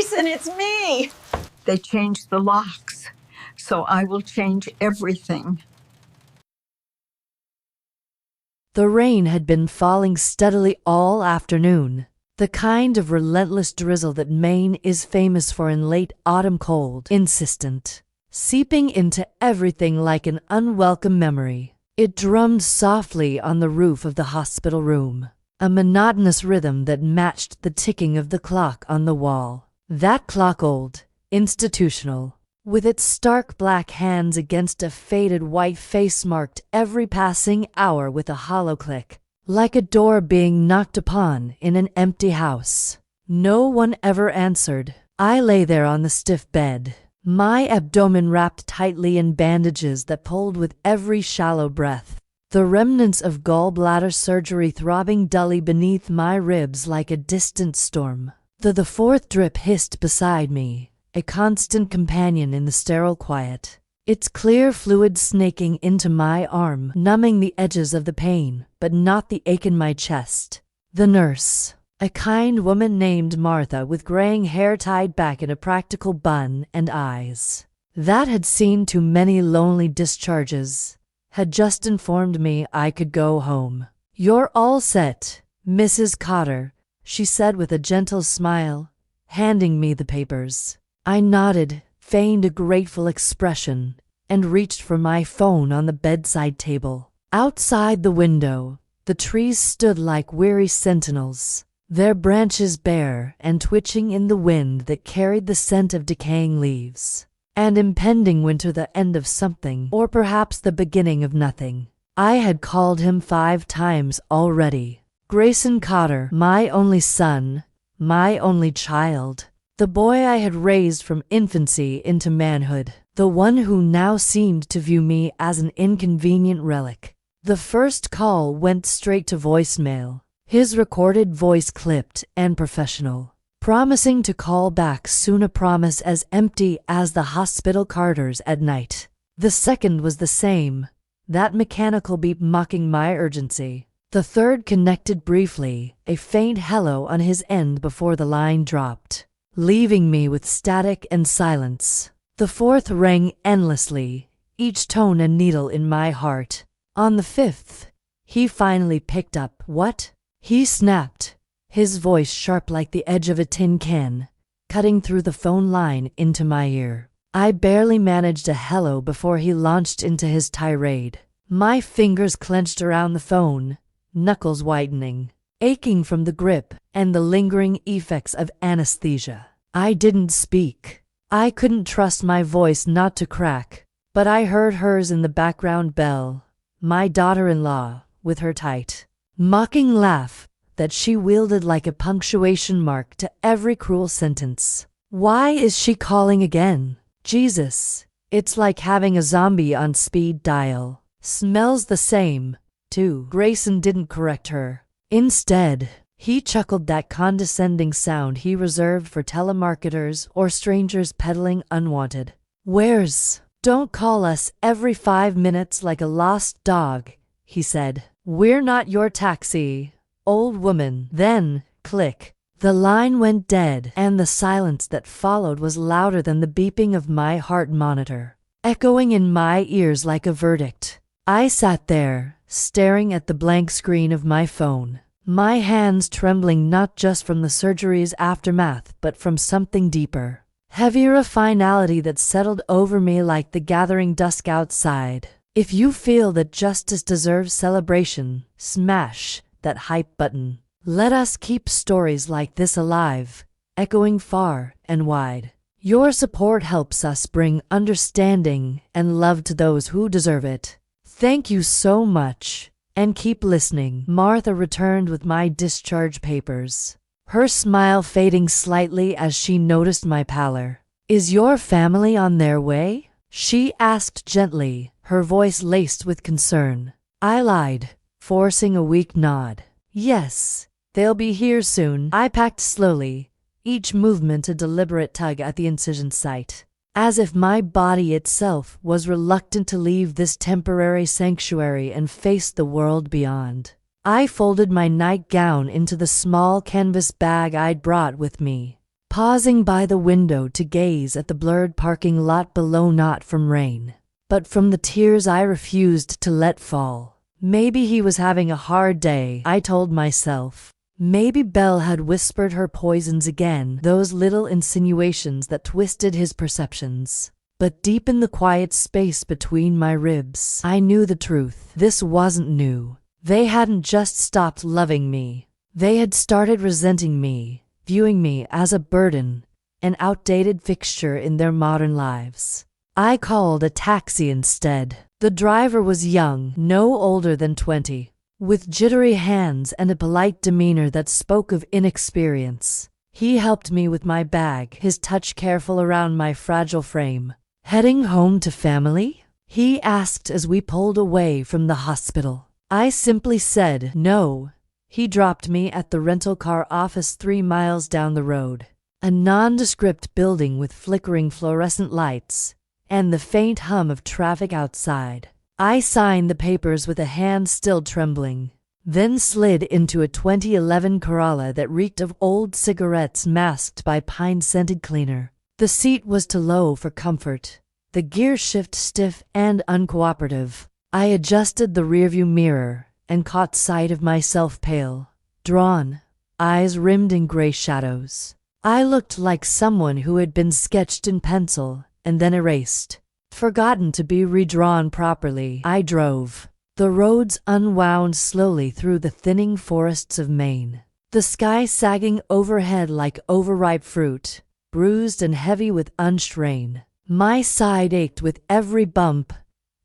Grayson, it's me! They changed the locks, so I will change everything. The rain had been falling steadily all afternoon, the kind of relentless drizzle that Maine is famous for in late autumn, cold, insistent, seeping into everything like an unwelcome memory. It drummed softly on the roof of the hospital room, a monotonous rhythm that matched the ticking of the clock on the wall. That clock, old, institutional, with its stark black hands against a faded white face, marked every passing hour with a hollow click, like a door being knocked upon in an empty house. No one ever answered. I lay there on the stiff bed, my abdomen wrapped tightly in bandages that pulled with every shallow breath, the remnants of gallbladder surgery throbbing dully beneath my ribs like a distant storm. The fourth drip hissed beside me, a constant companion in the sterile quiet, its clear fluid snaking into my arm, numbing the edges of the pain, but not the ache in my chest. The nurse, a kind woman named Martha with graying hair tied back in a practical bun and eyes that had seen too many lonely discharges, had just informed me I could go home. "You're all set, Mrs. Cotter," she said with a gentle smile, handing me the papers. I nodded, feigned a grateful expression, and reached for my phone on the bedside table. Outside the window, the trees stood like weary sentinels, their branches bare and twitching in the wind that carried the scent of decaying leaves. And impending winter, the end of something, or perhaps the beginning of nothing. I had called him 5 times already. Grayson Cotter, my only son, my only child, the boy I had raised from infancy into manhood, the one who now seemed to view me as an inconvenient relic. The first call went straight to voicemail, his recorded voice clipped and professional, promising to call back soon, a promise as empty as the hospital corridors at night. The second was the same, that mechanical beep mocking my urgency. The third connected briefly, a faint hello on his end before the line dropped, leaving me with static and silence. The fourth rang endlessly, each tone a needle in my heart. On the fifth, he finally picked up. "What?" he snapped, his voice sharp like the edge of a tin can, cutting through the phone line into my ear. I barely managed a hello before he launched into his tirade. My fingers clenched around the phone, knuckles whitening, aching from the grip and the lingering effects of anesthesia. I didn't speak. I couldn't trust my voice not to crack, but I heard hers in the background bell, my daughter-in-law, with her tight, mocking laugh that she wielded like a punctuation mark to every cruel sentence. Why is she calling again? Jesus, it's like having a zombie on speed dial. Smells the same, too. Grayson didn't correct her. Instead, he chuckled, that condescending sound he reserved for telemarketers or strangers peddling unwanted wares. "Don't call us every 5 minutes like a lost dog," he said. "We're not your taxi, old woman." Then, click, the line went dead, and the silence that followed was louder than the beeping of my heart monitor, echoing in my ears like a verdict. I sat there, staring at the blank screen of my phone, my hands trembling not just from the surgery's aftermath but from something deeper, heavier, a finality that settled over me like the gathering dusk outside. If you feel that justice deserves celebration, smash that hype button. Let us keep stories like this alive, echoing far and wide. Your support helps us bring understanding and love to those who deserve it. Thank you so much, and keep listening. Martha returned with my discharge papers, her smile fading slightly as she noticed my pallor. "Is your family on their way?" she asked gently, her voice laced with concern. I lied, forcing a weak nod. "Yes, they'll be here soon." I packed slowly, each movement a deliberate tug at the incision site, as if my body itself was reluctant to leave this temporary sanctuary and face the world beyond. I folded my nightgown into the small canvas bag I'd brought with me, pausing by the window to gaze at the blurred parking lot below, not from rain, but from the tears I refused to let fall. Maybe he was having a hard day, I told myself. Maybe Belle had whispered her poisons again, those little insinuations that twisted his perceptions. But deep in the quiet space between my ribs, I knew the truth. This wasn't new. They hadn't just stopped loving me. They had started resenting me, viewing me as a burden, an outdated fixture in their modern lives. I called a taxi instead. The driver was young, no older than 20, with jittery hands and a polite demeanor that spoke of inexperience. He helped me with my bag, his touch careful around my fragile frame. "Heading home to family?" he asked as we pulled away from the hospital. I simply said no. He dropped me at the rental car office 3 miles down the road, a nondescript building with flickering fluorescent lights and the faint hum of traffic outside. I signed the papers with a hand still trembling, then slid into a 2011 Corolla that reeked of old cigarettes masked by pine-scented cleaner. The seat was too low for comfort, the gear shift stiff and uncooperative. I adjusted the rearview mirror and caught sight of myself, pale, drawn, eyes rimmed in gray shadows. I looked like someone who had been sketched in pencil and then erased, forgotten to be redrawn properly. I drove. The roads unwound slowly through the thinning forests of Maine, the sky sagging overhead like overripe fruit, bruised and heavy with unshed rain. My side ached with every bump,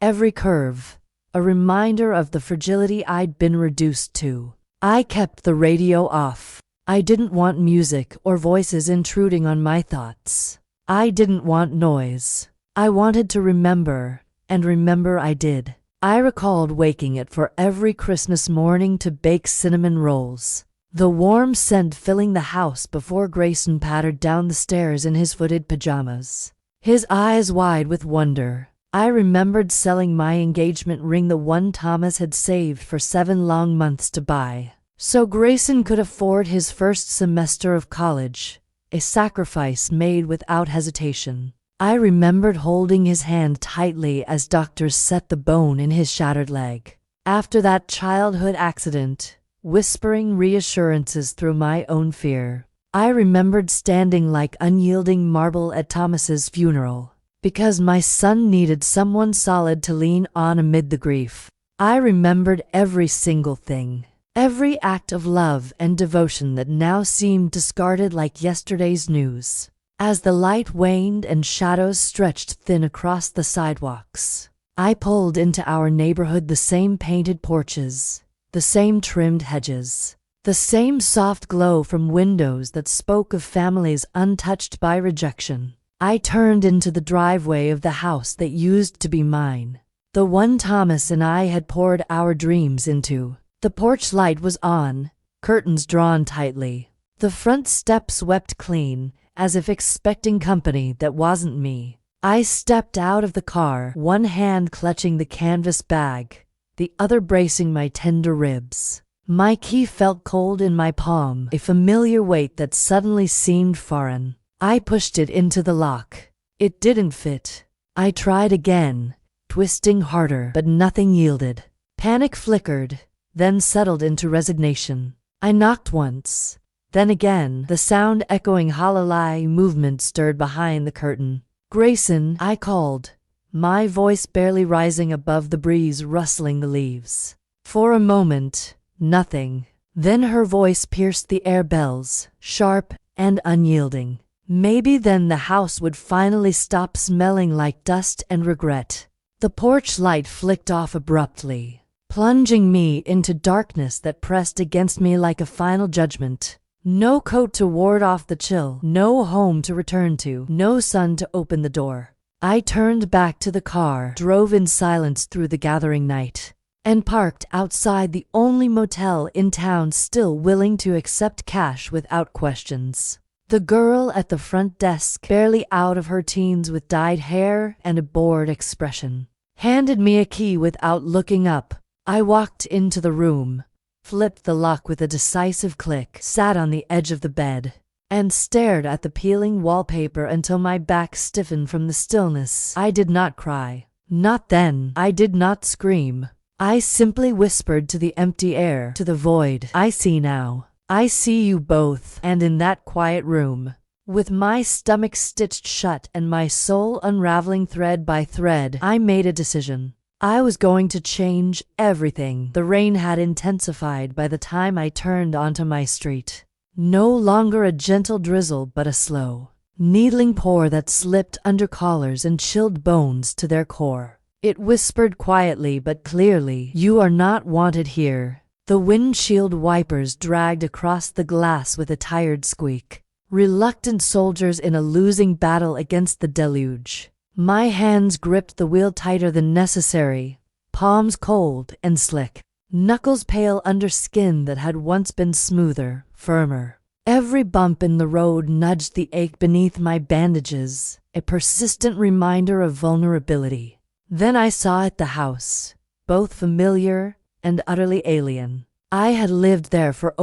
every curve, a reminder of the fragility I'd been reduced to. I kept the radio off. I didn't want music or voices intruding on my thoughts. I didn't want noise. I wanted to remember, and remember I did. I recalled waking it for every Christmas morning to bake cinnamon rolls, the warm scent filling the house before Grayson pattered down the stairs in his footed pajamas, his eyes wide with wonder. I remembered selling my engagement ring, the one Thomas had saved for 7 long months to buy, so Grayson could afford his first semester of college, a sacrifice made without hesitation. I remembered holding his hand tightly as doctors set the bone in his shattered leg. After that childhood accident, whispering reassurances through my own fear. I remembered standing like unyielding marble at Thomas's funeral, because my son needed someone solid to lean on amid the grief. I remembered every single thing, every act of love and devotion that now seemed discarded like yesterday's news. As the light waned and shadows stretched thin across the sidewalks, I pulled into our neighborhood, the same painted porches, the same trimmed hedges, the same soft glow from windows that spoke of families untouched by rejection. I turned into the driveway of the house that used to be mine, the one Thomas and I had poured our dreams into. The porch light was on, curtains drawn tightly, the front steps swept clean, as if expecting company that wasn't me. I stepped out of the car, one hand clutching the canvas bag, the other bracing my tender ribs. My key felt cold in my palm, a familiar weight that suddenly seemed foreign. I pushed it into the lock. It didn't fit. I tried again, twisting harder, but nothing yielded. Panic flickered, then settled into resignation. I knocked once, then again, the sound echoing hollow. Movement stirred behind the curtain. "Grayson," I called, my voice barely rising above the breeze rustling the leaves. For a moment, nothing. Then her voice pierced the air, bells, sharp and unyielding. Maybe then the house would finally stop smelling like dust and regret. The porch light flicked off abruptly, plunging me into darkness that pressed against me like a final judgment. No coat to ward off the chill, no home to return to, no sun to open the door. I turned back to the car, drove in silence through the gathering night, and parked outside the only motel in town still willing to accept cash without questions. The girl at the front desk, barely out of her teens with dyed hair and a bored expression, handed me a key without looking up. I walked into the room, flipped the lock with a decisive click, sat on the edge of the bed, and stared at the peeling wallpaper until my back stiffened from the stillness. I did not cry. Not then. I did not scream. I simply whispered to the empty air, to the void. I see now. I see you both. And in that quiet room, with my stomach stitched shut and my soul unraveling thread by thread, I made a decision. I was going to change everything. The rain had intensified by the time I turned onto my street. No longer a gentle drizzle, but a slow, needling pour that slipped under collars and chilled bones to their core. It whispered quietly but clearly, "You are not wanted here." The windshield wipers dragged across the glass with a tired squeak. Reluctant soldiers in a losing battle against the deluge. My hands gripped the wheel tighter than necessary, palms cold and slick, knuckles pale under skin that had once been smoother, firmer. Every bump in the road nudged the ache beneath my bandages, a persistent reminder of vulnerability. Then I saw it, the house, both familiar and utterly alien. I had lived there for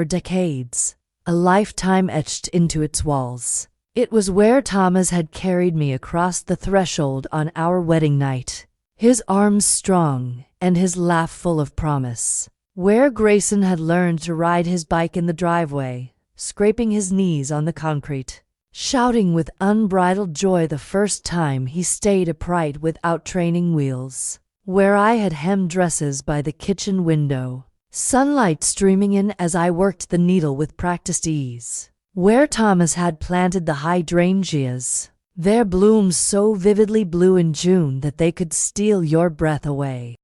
decades, a lifetime etched into its walls. It was where Thomas had carried me across the threshold on our wedding night, his arms strong and his laugh full of promise. Where Grayson had learned to ride his bike in the driveway, scraping his knees on the concrete, shouting with unbridled joy the first time he stayed upright without training wheels. Where I had hemmed dresses by the kitchen window, sunlight streaming in as I worked the needle with practiced ease. Where Thomas had planted the hydrangeas, their blooms so vividly blue in June that they could steal your breath away.